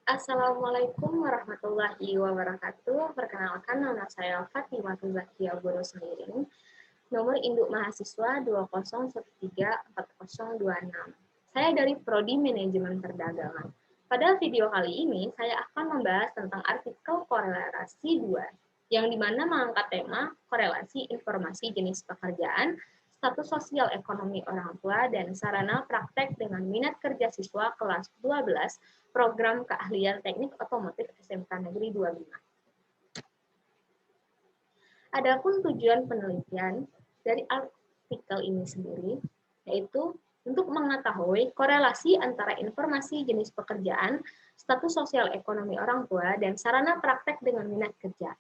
Assalamualaikum warahmatullahi wabarakatuh. Perkenalkan, nama saya Fatimah Zakia Boro Semiring, nomor induk mahasiswa 201340026. Saya dari Prodi Manajemen Perdagangan. Pada video kali ini, saya akan membahas tentang artikel korelasi 2, yang dimana mengangkat tema korelasi informasi jenis pekerjaan, status sosial ekonomi orang tua, dan sarana praktek dengan minat kerja siswa kelas 12 program keahlian teknik otomotif SMK Negeri 25. Adapun tujuan penelitian dari artikel ini sendiri, yaitu untuk mengetahui korelasi antara informasi jenis pekerjaan, status sosial ekonomi orang tua, dan sarana praktek dengan minat kerja.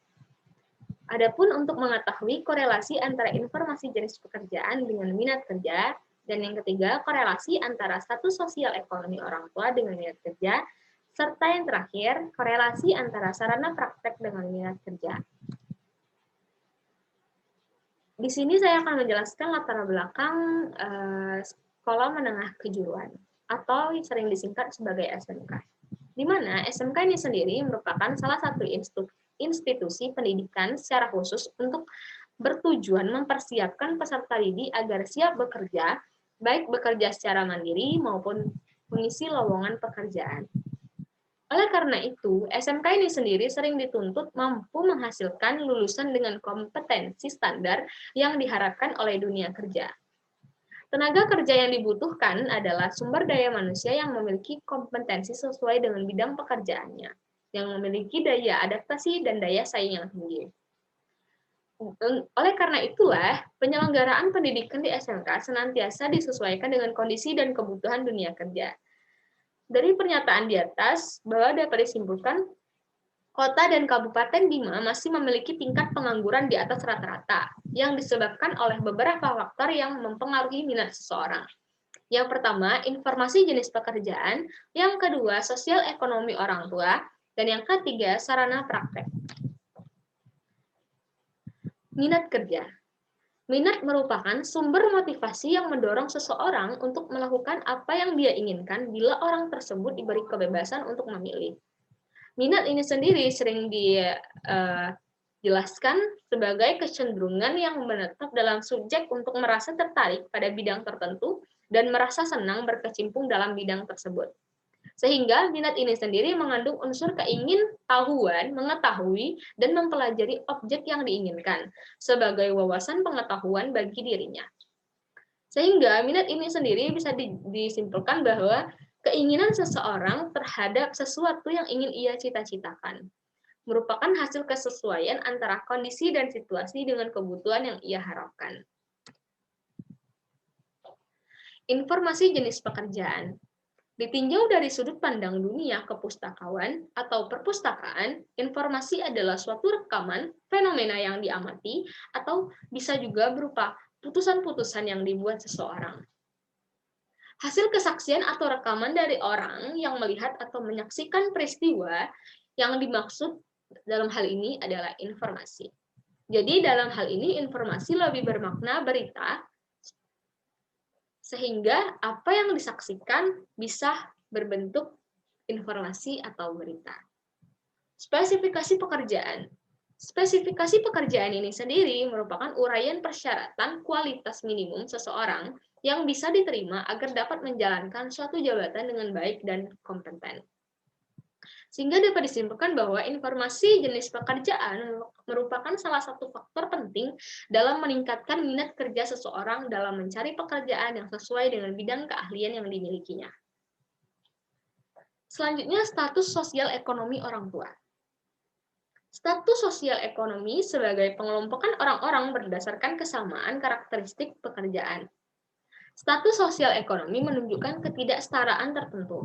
Adapun untuk mengetahui korelasi antara informasi jenis pekerjaan dengan minat kerja, dan yang ketiga, korelasi antara status sosial ekonomi orang tua dengan minat kerja, serta yang terakhir, korelasi antara sarana praktek dengan minat kerja. Di sini saya akan menjelaskan latar belakang Sekolah Menengah Kejuruan, atau sering disingkat sebagai SMK. Di mana SMK ini sendiri merupakan salah satu institusi pendidikan secara khusus untuk bertujuan mempersiapkan peserta didik agar siap bekerja, baik bekerja secara mandiri maupun mengisi lowongan pekerjaan. Oleh karena itu, SMK ini sendiri sering dituntut mampu menghasilkan lulusan dengan kompetensi standar yang diharapkan oleh dunia kerja. Tenaga kerja yang dibutuhkan adalah sumber daya manusia yang memiliki kompetensi sesuai dengan bidang pekerjaannya, yang memiliki daya adaptasi dan daya saing yang tinggi. Oleh karena itulah, penyelenggaraan pendidikan di SMK senantiasa disesuaikan dengan kondisi dan kebutuhan dunia kerja. Dari pernyataan di atas, bahwa dapat disimpulkan, kota dan kabupaten Bima masih memiliki tingkat pengangguran di atas rata-rata, yang disebabkan oleh beberapa faktor yang mempengaruhi minat seseorang. Yang pertama, informasi jenis pekerjaan, yang kedua, sosial ekonomi orang tua, dan yang ketiga, sarana praktek. Minat kerja. Minat merupakan sumber motivasi yang mendorong seseorang untuk melakukan apa yang dia inginkan bila orang tersebut diberi kebebasan untuk memilih. Minat ini sendiri sering dijelaskan sebagai kecenderungan yang menetap dalam subjek untuk merasa tertarik pada bidang tertentu dan merasa senang berkecimpung dalam bidang tersebut. Sehingga minat ini sendiri mengandung unsur keingintahuan, mengetahui, dan mempelajari objek yang diinginkan sebagai wawasan pengetahuan bagi dirinya. Sehingga minat ini sendiri bisa disimpulkan bahwa keinginan seseorang terhadap sesuatu yang ingin ia cita-citakan merupakan hasil kesesuaian antara kondisi dan situasi dengan kebutuhan yang ia harapkan. Informasi jenis pekerjaan. Ditinjau dari sudut pandang dunia kepustakawan atau perpustakaan, informasi adalah suatu rekaman fenomena yang diamati atau bisa juga berupa putusan-putusan yang dibuat seseorang. Hasil kesaksian atau rekaman dari orang yang melihat atau menyaksikan peristiwa yang dimaksud dalam hal ini adalah informasi. Jadi dalam hal ini informasi lebih bermakna berita, sehingga apa yang disaksikan bisa berbentuk informasi atau berita. Spesifikasi pekerjaan. Spesifikasi pekerjaan ini sendiri merupakan uraian persyaratan kualitas minimum seseorang yang bisa diterima agar dapat menjalankan suatu jabatan dengan baik dan kompeten. Sehingga dapat disimpulkan bahwa informasi jenis pekerjaan merupakan salah satu faktor penting dalam meningkatkan minat kerja seseorang dalam mencari pekerjaan yang sesuai dengan bidang keahlian yang dimilikinya. Selanjutnya, status sosial ekonomi orang tua. Status sosial ekonomi sebagai pengelompokan orang-orang berdasarkan kesamaan karakteristik pekerjaan. Status sosial ekonomi menunjukkan ketidaksetaraan tertentu.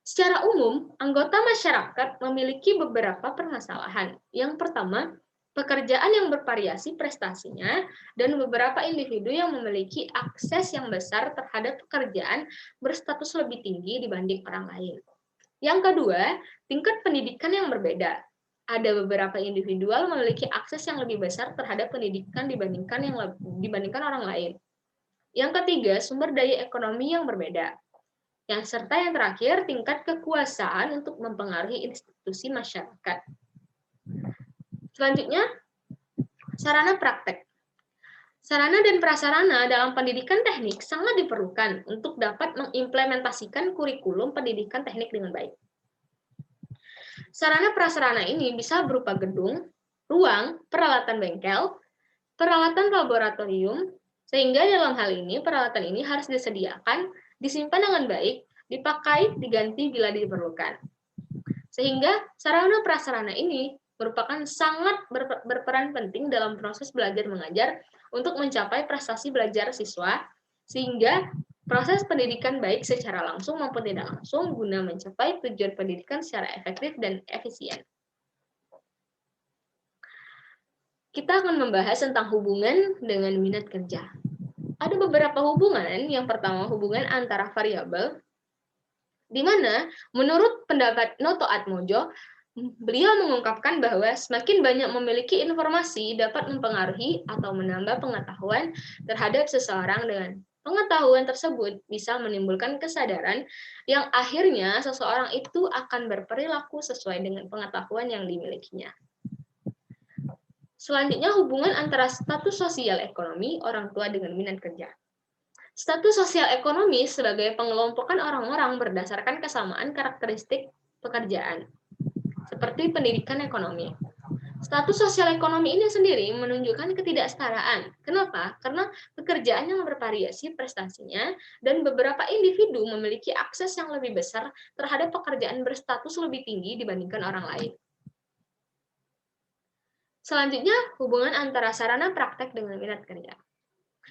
Secara umum, anggota masyarakat memiliki beberapa permasalahan. Yang pertama, pekerjaan yang bervariasi prestasinya, dan beberapa individu yang memiliki akses yang besar terhadap pekerjaan berstatus lebih tinggi dibanding orang lain. Yang kedua, tingkat pendidikan yang berbeda. Ada beberapa individual memiliki akses yang lebih besar terhadap pendidikan dibandingkan orang lain. Yang ketiga, sumber daya ekonomi yang berbeda. serta yang terakhir, tingkat kekuasaan untuk mempengaruhi institusi masyarakat. Selanjutnya, sarana praktek. Sarana dan prasarana dalam pendidikan teknik sangat diperlukan untuk dapat mengimplementasikan kurikulum pendidikan teknik dengan baik. Sarana prasarana ini bisa berupa gedung, ruang, peralatan bengkel, peralatan laboratorium, sehingga dalam hal ini peralatan ini harus disediakan, disimpan dengan baik, dipakai, diganti bila diperlukan. Sehingga sarana prasarana ini merupakan sangat berperan penting dalam proses belajar mengajar untuk mencapai prestasi belajar siswa, sehingga proses pendidikan baik secara langsung maupun tidak langsung guna mencapai tujuan pendidikan secara efektif dan efisien. Kita akan membahas tentang hubungan dengan minat kerja. Ada beberapa hubungan. Yang pertama, hubungan antara variabel, di mana menurut pendapat Noto Atmojo, beliau mengungkapkan bahwa semakin banyak memiliki informasi dapat mempengaruhi atau menambah pengetahuan terhadap seseorang. Dengan pengetahuan tersebut bisa menimbulkan kesadaran yang akhirnya seseorang itu akan berperilaku sesuai dengan pengetahuan yang dimilikinya. Selanjutnya, hubungan antara status sosial ekonomi orang tua dengan minat kerja. Status sosial ekonomi sebagai pengelompokan orang-orang berdasarkan kesamaan karakteristik pekerjaan, seperti pendidikan ekonomi. Status sosial ekonomi ini sendiri menunjukkan ketidaksetaraan. Kenapa? Karena pekerjaan yang bervariasi prestasinya dan beberapa individu memiliki akses yang lebih besar terhadap pekerjaan berstatus lebih tinggi dibandingkan orang lain. Selanjutnya, hubungan antara sarana praktek dengan minat kerja.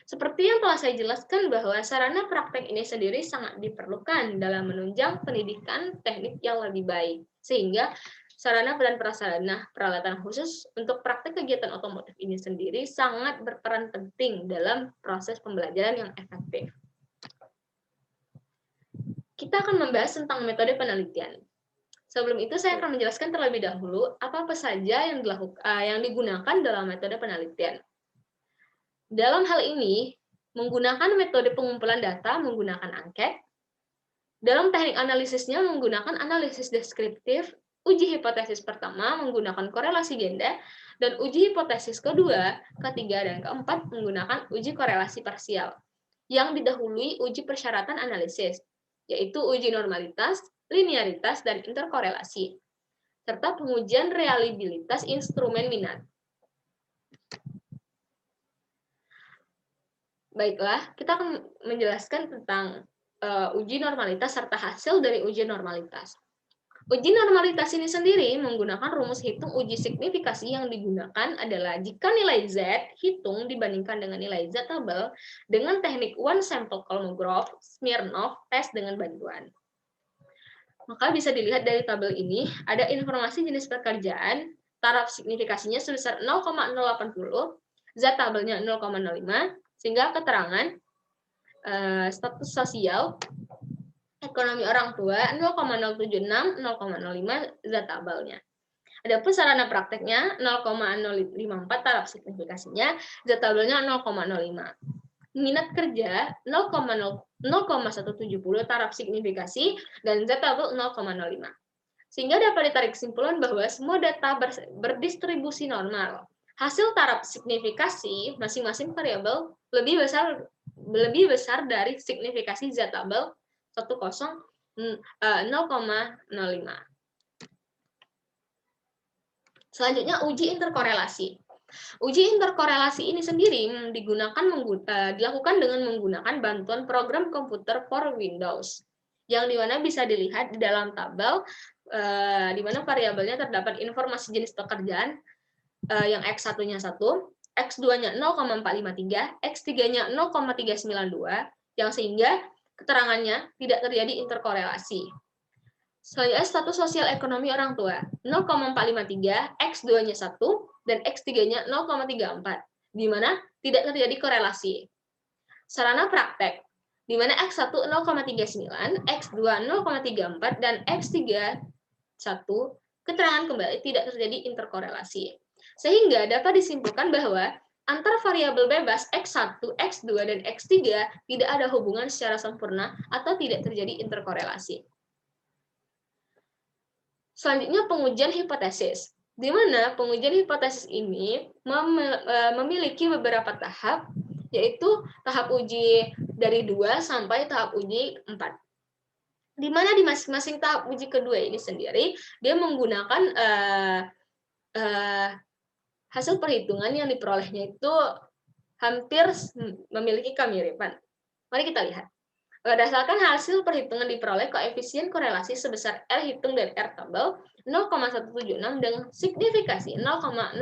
Seperti yang telah saya jelaskan bahwa sarana praktek ini sendiri sangat diperlukan dalam menunjang pendidikan teknik yang lebih baik, sehingga sarana dan prasarana peralatan khusus untuk praktek kegiatan otomotif ini sendiri sangat berperan penting dalam proses pembelajaran yang efektif. Kita akan membahas tentang metode penelitian. Sebelum itu, saya akan menjelaskan terlebih dahulu apa saja yang digunakan dalam metode penelitian. Dalam hal ini, menggunakan metode pengumpulan data menggunakan angket. Dalam teknik analisisnya menggunakan analisis deskriptif, uji hipotesis pertama menggunakan korelasi ganda, dan uji hipotesis kedua, ketiga, dan keempat menggunakan uji korelasi parsial, yang didahului uji persyaratan analisis, yaitu uji normalitas, linearitas, dan interkorelasi, serta pengujian reliabilitas instrumen minat. Baiklah, kita akan menjelaskan tentang uji normalitas serta hasil dari uji normalitas. Uji normalitas ini sendiri menggunakan rumus hitung uji signifikasi. Yang digunakan adalah jika nilai Z hitung dibandingkan dengan nilai Z tabel dengan teknik one sample Kolmogorov Smirnov test dengan bantuan. Maka bisa dilihat dari tabel ini, ada informasi jenis pekerjaan, taraf signifikasinya sebesar 0,080, Z tabelnya 0,05, sehingga keterangan status sosial ekonomi orang tua 0,076, 0,05 Z tabelnya. Adapun sarana prakteknya 0,054 taraf signifikasinya, Z tabelnya 0,05. Minat kerja 0,170 taraf signifikasi dan Z tabel 0,05. Sehingga dapat ditarik kesimpulan bahwa semua data berdistribusi normal. Hasil taraf signifikasi masing-masing variabel lebih besar dari signifikasi Z tabel 0,05. Selanjutnya, uji interkorelasi. Uji interkorelasi ini sendiri dilakukan dengan menggunakan bantuan program komputer for Windows, yang dimana bisa dilihat di dalam tabel, di mana variabelnya terdapat informasi jenis pekerjaan, yang X1-nya 1, X2-nya 0,453, X3-nya 0,392, yang sehingga keterangannya tidak terjadi interkorelasi. Selanjutnya, status sosial ekonomi orang tua 0,453, X2-nya 1, dan X3-nya 0,34, di mana tidak terjadi korelasi. Sarana praktek, di mana X1 0,39, X2 0,34, dan X3 1, keterangan kembali tidak terjadi interkorelasi. Sehingga dapat disimpulkan bahwa Antar variabel bebas X1, X2, dan X3 tidak ada hubungan secara sempurna atau tidak terjadi interkorelasi. Selanjutnya pengujian hipotesis, di mana pengujian hipotesis ini memiliki beberapa tahap, yaitu tahap uji dari 2 sampai tahap uji 4. Di mana di masing-masing tahap uji kedua ini sendiri, dia menggunakan hasil perhitungan yang diperolehnya itu hampir memiliki kemiripan. Mari kita lihat. Berdasarkan hasil perhitungan diperoleh koefisien korelasi sebesar R hitung dan R tabel 0,176 dengan signifikasi 0,000.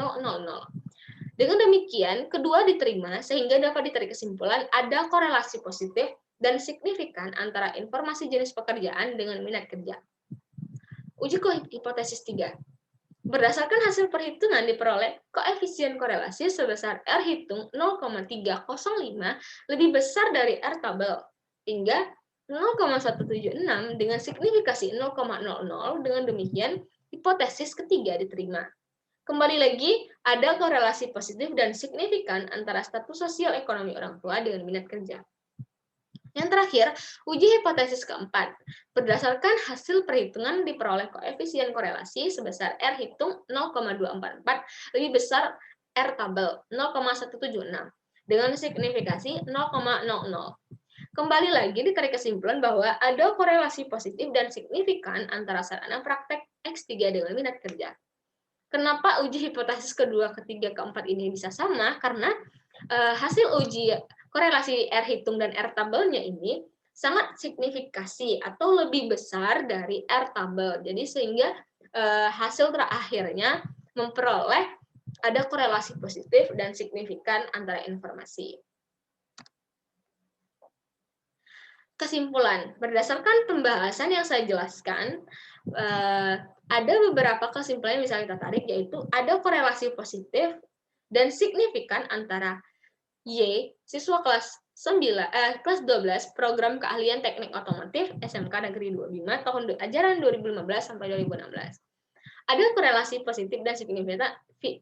Dengan demikian, kedua diterima sehingga dapat ditarik kesimpulan ada korelasi positif dan signifikan antara informasi jenis pekerjaan dengan minat kerja. Uji hipotesis 3. Berdasarkan hasil perhitungan diperoleh koefisien korelasi sebesar R hitung 0,305 lebih besar dari R tabel hingga 0,176 dengan signifikasi 0,00. Dengan demikian, hipotesis ketiga diterima. Kembali lagi, ada korelasi positif dan signifikan antara status sosial ekonomi orang tua dengan minat kerja. Yang terakhir, uji hipotesis keempat. Berdasarkan hasil perhitungan diperoleh koefisien korelasi sebesar R hitung 0,244 lebih besar R tabel 0,176 dengan signifikasi 0,00. Kembali lagi ditarik kesimpulan bahwa ada korelasi positif dan signifikan antara sarana praktek X3 dengan minat kerja. Kenapa uji hipotesis kedua, ketiga, keempat ini bisa sama? Karena hasil uji korelasi R hitung dan R tabelnya ini sangat signifikasi atau lebih besar dari R tabel. Jadi sehingga hasil terakhirnya memperoleh ada korelasi positif dan signifikan antara informasi. Kesimpulan, berdasarkan pembahasan yang saya jelaskan, ada beberapa kesimpulan yang bisa kita tarik, yaitu ada korelasi positif dan signifikan antara Y, siswa kelas 12 program keahlian teknik otomotif SMK Negeri 2 Bima tahun ajaran 2015 sampai 2016. Ada korelasi positif dan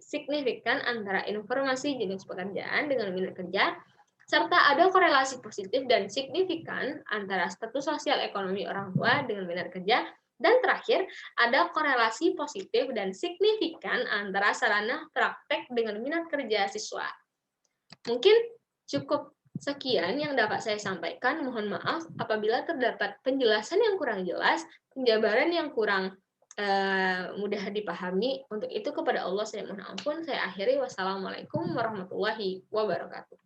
signifikan antara informasi jenis pekerjaan dengan minat kerja, serta ada korelasi positif dan signifikan antara status sosial ekonomi orang tua dengan minat kerja, dan terakhir, ada korelasi positif dan signifikan antara sarana praktek dengan minat kerja siswa. Mungkin cukup sekian yang dapat saya sampaikan. Mohon maaf apabila terdapat penjelasan yang kurang jelas, penjabaran yang kurang mudah dipahami. Untuk itu kepada Allah saya mohon ampun. Saya akhiri. Wassalamualaikum warahmatullahi wabarakatuh.